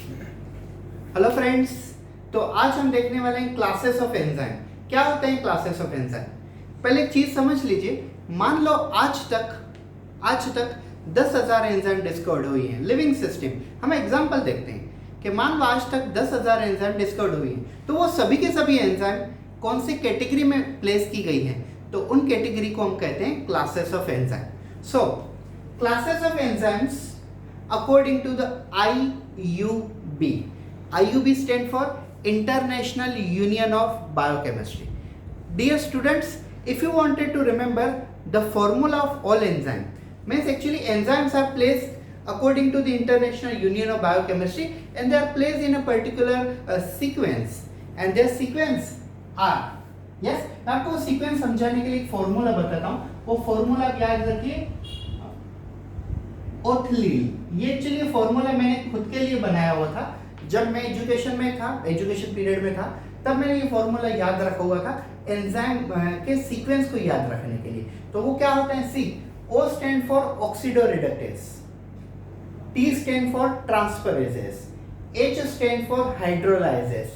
Hello friends, तो आज हम देखने वाले हैं क्लासेस ऑफ एंजाइम। क्या होते हैं क्लासेस ऑफ एंजाइम? पहले एक चीज समझ लीजिए। मान लो आज तक 10,000 एंजाइम डिस्कवर्ड हुई हैं लिविंग सिस्टम। हम एग्जांपल देखते हैं कि मान लो आज तक 10,000 एंजाइम डिस्कवर्ड हुई हैं, तो वो सभी के सभी एंजाइम कौन सी कैटेगरी में प्लेस की गई है? तो उन कैटेगरी को हम कहते हैं classes of enzyme. So classes of enzymes according to the IUB. IUB stand for International Union of Biochemistry. Dear students, if you wanted to remember the formula of all enzyme, means actually enzymes are placed according to the International Union of Biochemistry and they are placed in a particular sequence and their sequence are, yes, मैं आपको sequence समझाने के लिए एक formula बताता हूँ। वो formula याद रखिए, ओथलील। ये एक्चुअली फॉर्मूला मैंने खुद के लिए बनाया हुआ था। जब मैं एजुकेशन में था, एजुकेशन पीरियड में था, तब मैंने ये फॉर्मूला याद रखा हुआ था एंजाइम के सीक्वेंस को याद रखने के लिए। तो वो क्या होता है? C, O stand for oxidoreductase, T stand for transferases, H stand for hydrolases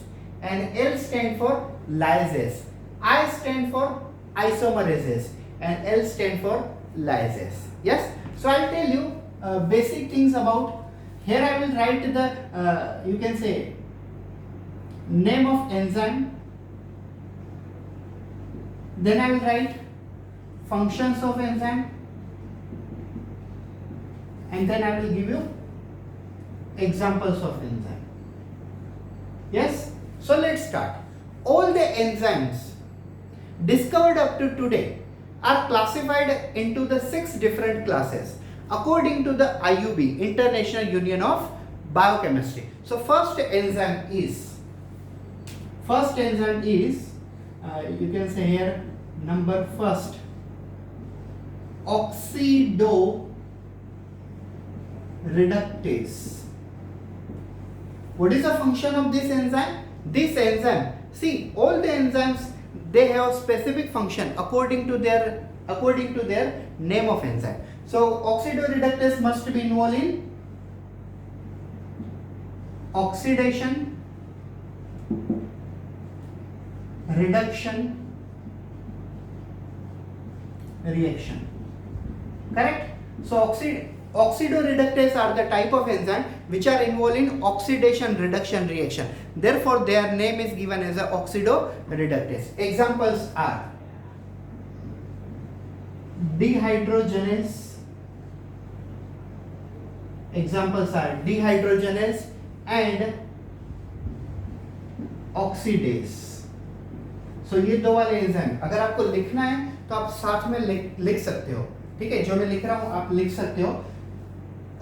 and L stand for lyases, I stand for isomerases and L stand for lyases. Yes, so I'll tell you basic things about. Here I will write the you can say name of enzyme, then I will write functions of enzyme, and then I will give you examples of enzyme. Yes, so let's start. All the enzymes discovered up to today are classified into the 6 different classes according to the IUB, International Union of Biochemistry. So first enzyme is you can say here number first, oxidoreductase. What is the function of this enzyme? This enzyme, see, all the enzymes, they have specific function according to their name of enzyme. So oxidoreductase must be involved in oxidation, reduction, reaction. Correct? So oxidoreductase are the type of enzyme which are involved in oxidation, reduction, reaction. Therefore their name is given as a oxidoreductase. Examples are dehydrogenase. Examples are dehydrogenase and oxidase. So ये दो वाले enzyme अगर आपको लिखना है तो आप साथ में लिख सकते हो। ठीक है, जो मैं लिख रहा हूँ आप लिख सकते हो।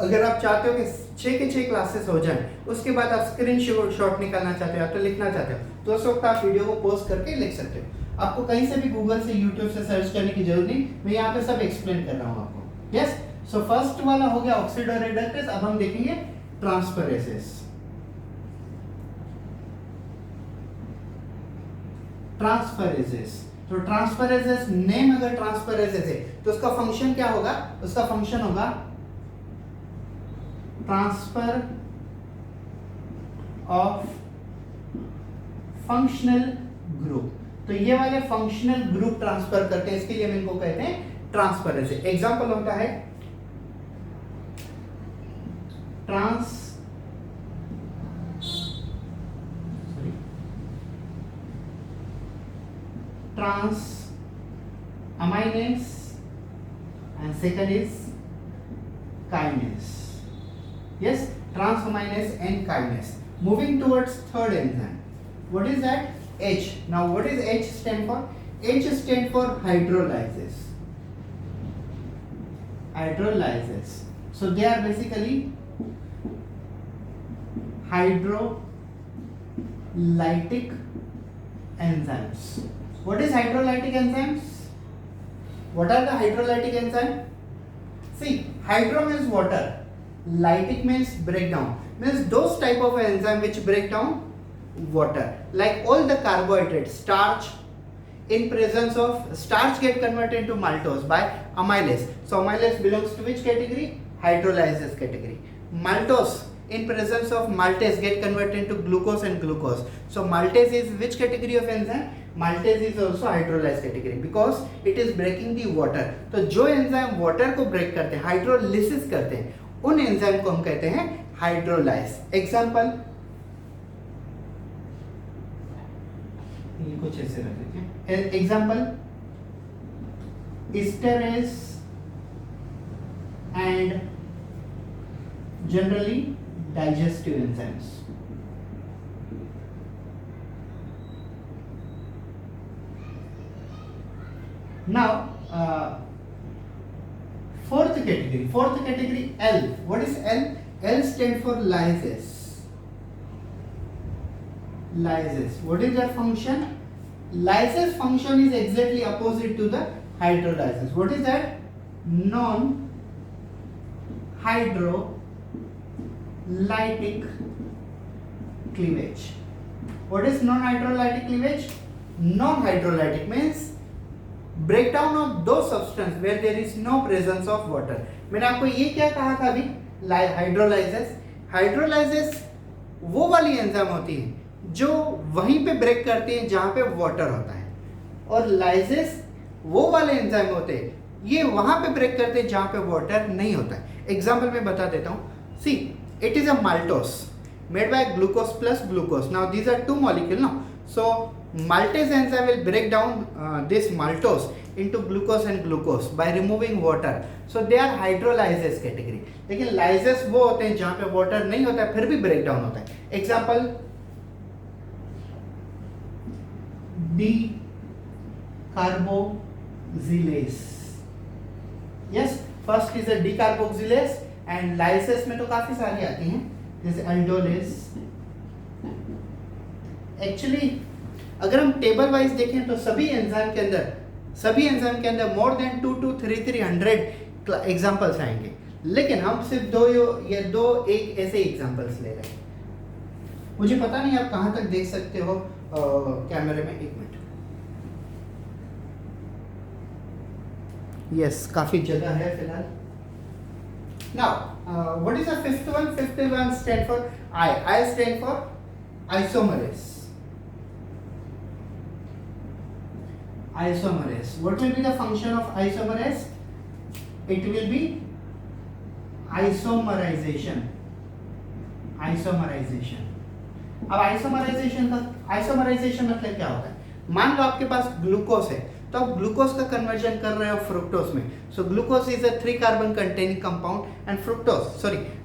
अगर आप चाहते हो कि 6 के 6 क्लासेस हो जाएं, उसके बाद आप स्क्रीनशॉट निकालना चाहते हो या तो लिखना चाहते हो, तो उस वक्त आप वीडियो को पॉज करके लिख सकते हो। आपको कहीं से भी गूगल से, यूट्यूब से सर्च करने की जरूरत नहीं, मैं यहाँ पे सब एक्सप्लेन कर रहा हूँ आपको। यस, सो फर्स्ट वाला हो गया ऑक्सीडोरेडक्टेज। अब हम देखेंगे ट्रांसफरेजेस। तो ट्रांसफरेजेस नेम अगर ट्रांसफरेजेस है तो उसका फंक्शन क्या होगा? उसका फंक्शन होगा ट्रांसफर ऑफ फंक्शनल ग्रुप। तो ये वाले फंक्शनल ग्रुप ट्रांसफर करते हैं, इसके लिए हम इनको कहते हैं ट्रांसफरेज। एग्जांपल होता है transaminase and second is kinase. Yes, transaminase and kinase. Moving towards third enzyme. What is that? H. Now what is H stand for? H stand for hydrolysis. So they are basically hydrolytic enzymes. What is hydrolytic enzymes? What are the hydrolytic enzymes? See, hydro means water, lytic means breakdown, means those type of enzyme which break down water. Like all the carbohydrates, starch, in presence of starch get converted into maltose by amylase. So amylase belongs to which category? Hydrolysis category. Maltose in presence of maltase get converted into glucose and glucose. So maltase is which category of enzyme? Maltase is also hydrolyze category because it is breaking the water. तो जो enzyme water को break करते हैं, hydrolysis करते हैं, उन enzyme को हम कहते हैं हाइड्रोलाइज. एग्जांपल ये कुछ ऐसे रख देते हैं. Example esterase and generally digestive enzymes. Now fourth category L. What is L? L stands for lysis. What is their function? Lysis function is exactly opposite to the hydrolysis. What is that? Non-hydrolytic cleavage. What is non-hydrolytic cleavage? Non-hydrolytic means breakdown of those substance where there is no presence of water. मैंने आपको ये क्या कहा था अभी? Hydrolysis वो वाली enzyme होती है जो वहीं पे ब्रेक करती है जहां पे वाटर होता है, और लाइसिस वो वाले एंजाइम होते हैं ये वहां पे ब्रेक करते हैं जहां पे वाटर नहीं होता है. एग्जांपल मैं बता देता हूं. See it is a maltose made by glucose plus glucose. Now these are two molecule. No so maltase enzyme will break down this maltose into glucose and glucose by removing water. So they are hydrolysis category. लेकिन lysis वो होते हैं जहां पे water नहीं होता है फिर भी break down होता है. Example decarboxylase. Yes, first is a decarboxylase and lysis में तो काफी सारी आती हैं. This aldolase. Actually अगर हम टेबल वाइज देखें तो सभी एंजाइम के अंदर मोर देन 2 to 300 एग्जांपल्स आएंगे, लेकिन हम सिर्फ दो एक ऐसे एग्जांपल्स ले रहे हैं. मुझे पता नहीं आप कहां तक देख सकते हो कैमरे में. एक मिनट. यस, काफी जगह है फिलहाल. Now what is the fifth one? Fifth one stand for I stand for isomerase. What will be the function of isomerase? It will be isomerization. अब isomerization मतलब क्या होता है? मान लो आपके पास ग्लूकोज है तो आप ग्लूकोज का कन्वर्जन कर रहे हो फ्रुक्टोज में. So glucose is a 3 carbon containing compound and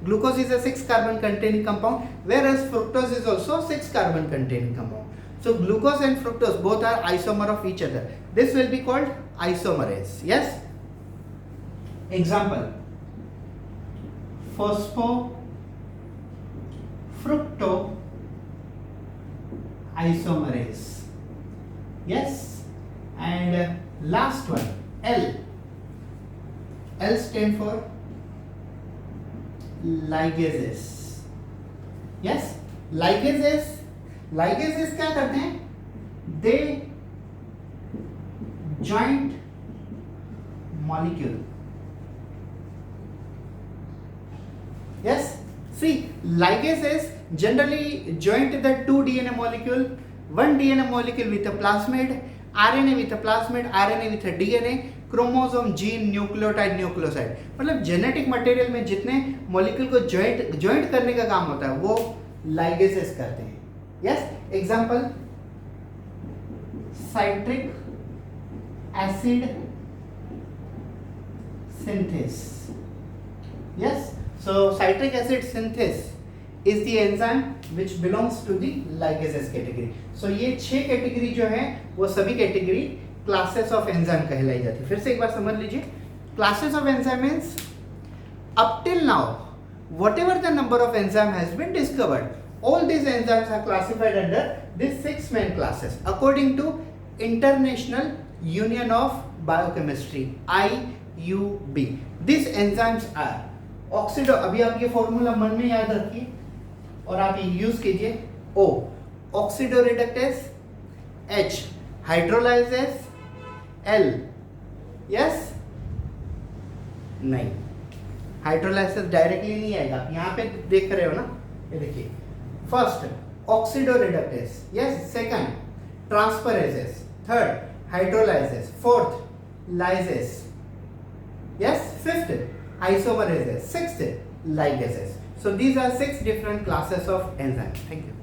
glucose is a 6 carbon containing compound, whereas fructose is also 6 carbon containing compound. So glucose and fructose both are isomer of each other. This will be called isomerase. Yes. Example: phosphofructoisomerase. Yes. And last one, L. L stand for ligases. Yes. Ligases क्या करते हैं? They joint molecule. Yes. See, ligases generally joint the 2 DNA molecule, 1 DNA molecule with a plasmid, RNA with a plasmid, RNA with a DNA, chromosome, gene, nucleotide, nucleoside. मतलब genetic material में जितने molecule को joint करने का काम होता है वो लाइगेसेस करते हैं. Yes, example citric acid synthase. Yes, so citric acid synthase is the enzyme which belongs to the ligases category. So ये 6 कैटेगरी जो है वो सभी कैटेगरी क्लासेस ऑफ एंजाइम कहलाई जाती है. फिर से एक बार समझ लीजिए. Classes of enzyme means up till now whatever the number of enzyme has been discovered, all these enzymes are classified under these 6 main classes according to International Union of Biochemistry, IUB. These enzymes are oxido. अभी आप ये formula मन में याद रखिए और आप ये यूज कीजिए. O oxidoreductase, H hydrolysis, L yes नहीं हाइड्रोलाइसिस डायरेक्टली नहीं आएगा, यहाँ पे देख रहे हो ना, ये देखिए, first oxidoreductase, yes, second transferases, third hydrolysis, fourth lyases, yes, fifth isomerases, sixth ligases. So these are 6 different classes of enzymes. Thank you.